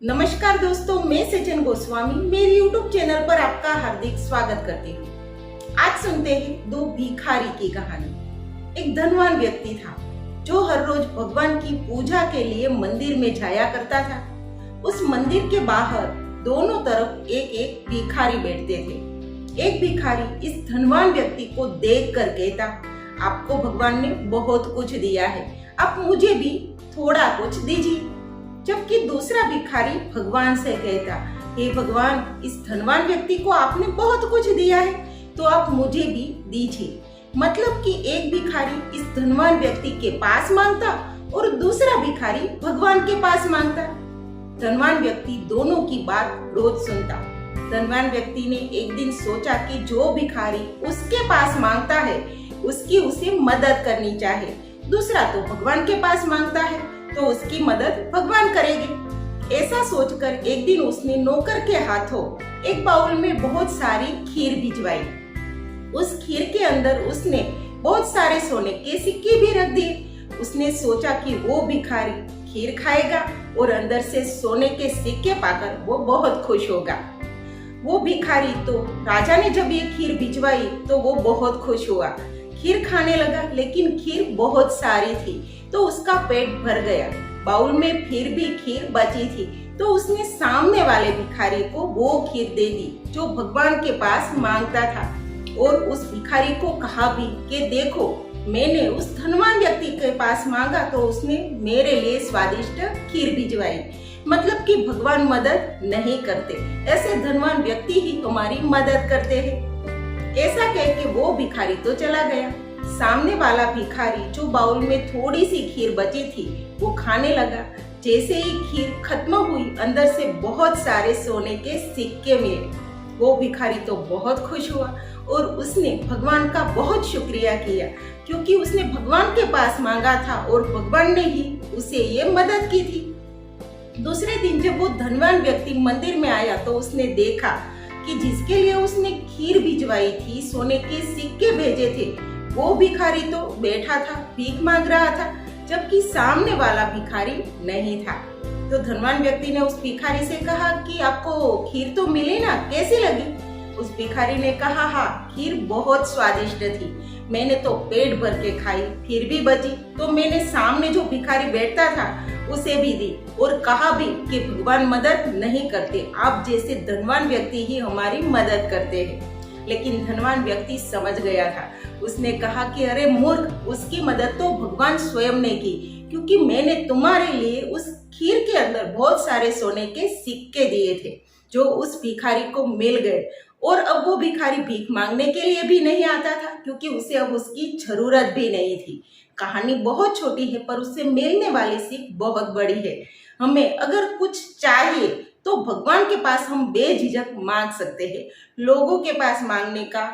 नमस्कार दोस्तों, मैं सचिन गोस्वामी मेरी YouTube चैनल पर आपका हार्दिक स्वागत करती हूँ। आज सुनते हैं दो भिखारी की कहानी। एक धनवान व्यक्ति था जो हर रोज भगवान की पूजा के लिए मंदिर में जाया करता था। उस मंदिर के बाहर दोनों तरफ एक एक भिखारी बैठते थे। एक भिखारी इस धनवान व्यक्ति को देख कर कहता, आपको भगवान ने बहुत कुछ दिया है, आप मुझे भी थोड़ा कुछ दीजिए। जबकि दूसरा भिखारी भगवान से कहता, हे भगवान, इस धनवान व्यक्ति को आपने बहुत कुछ दिया है, तो आप मुझे भी दीजिए। मतलब कि एक भिखारी इस धनवान व्यक्ति के पास मांगता और दूसरा भिखारी भगवान के पास मांगता। धनवान व्यक्ति दोनों की बात रोज सुनता। धनवान व्यक्ति ने एक दिन सोचा कि जो भिखारी उसके पास मांगता है उसकी उसे मदद करनी चाहिए। दूसरा तो भगवान के पास मांगता है तो उसकी मदद भगवान करेंगे। ऐसा सोचकर एक दिन उसने नौकर के हाथों एक बाउल में बहुत सारी खीर भिजवाई। उस खीर के अंदर उसने बहुत सारे सोने के सिक्के भी रख दिए। उसने सोचा कि वो भिखारी खीर खाएगा और अंदर से सोने के सिक्के पाकर वो बहुत खुश होगा। वो भिखारी तो राजा ने जब ये खीर भिजवाई तो वो बहुत खुश हुआ, खीर खाने लगा, लेकिन खीर बहुत सारी थी तो उसका पेट भर गया। बाउल में फिर भी खीर बची थी तो उसने सामने वाले भिखारी को वो खीर दे दी जो भगवान के पास मांगता था। और उस भिखारी को कहा भी कि देखो, मैंने उस धनवान व्यक्ति के पास मांगा तो उसने मेरे लिए स्वादिष्ट खीर भिजवाई। मतलब कि भगवान मदद नहीं करते, ऐसे धनवान व्यक्ति ही हमारी मदद करते हैं। ऐसा कह के वो भिखारी तो चला गया। सामने वाला भिखारी जो बाउल में थोड़ी सी खीर बची थी वो खाने लगा। जैसे ही खीर खत्म हुई, अंदर से बहुत सारे सोने के सिक्के मिले। वो भिखारी तो बहुत खुश हुआ और उसने भगवान का बहुत शुक्रिया किया, क्योंकि उसने भगवान के पास मांगा था और भगवान ने ही उसे ये मदद की थी। दूसरे दिन जब वो धनवान व्यक्ति मंदिर में आया तो उसने देखा कि जिसके लिए उसने खीर भिजवाई थी, सोने के सिक्के भेजे थे, वो भिखारी तो बैठा था, भीख मांग रहा था, जबकि सामने वाला भिखारी नहीं था। तो धनवान व्यक्ति ने उस भिखारी से कहा कि आपको खीर तो मिली ना, कैसी लगी? उस भिखारी ने कहा, हाँ, खीर बहुत स्वादिष्ट थी, मैंने तो पेट भर के खाई, फिर भी बची तो मैंने सामने जो भिखारी बैठता था उसे भी दी और कहा भी कि भगवान मदद नहीं करते, आप जैसे धनवान व्यक्ति ही हमारी मदद करते हैं। लेकिन धनवान व्यक्ति समझ गया था। उसने कहा कि अरे मूर्ख, उसकी मदद तो भगवान स्वयं ने की, क्योंकि मैंने तुम्हारे लिए उस खीर के अंदर बहुत सारे सोने के सिक्के दिए थे जो उस भिखारी को मिल गए। और अब वो भिखारी भीख मांगने के लिए भी नहीं आता था, क्योंकि उसे अब उसकी जरूरत भी नहीं थी। कहानी बहुत छोटी है पर उससे मिलने वाली सीख बहुत बड़ी है। हमें अगर कुछ चाहिए तो भगवान के पास हम बेझिझक मांग सकते हैं। लोगों के पास मांगने का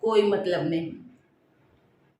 कोई मतलब नहीं।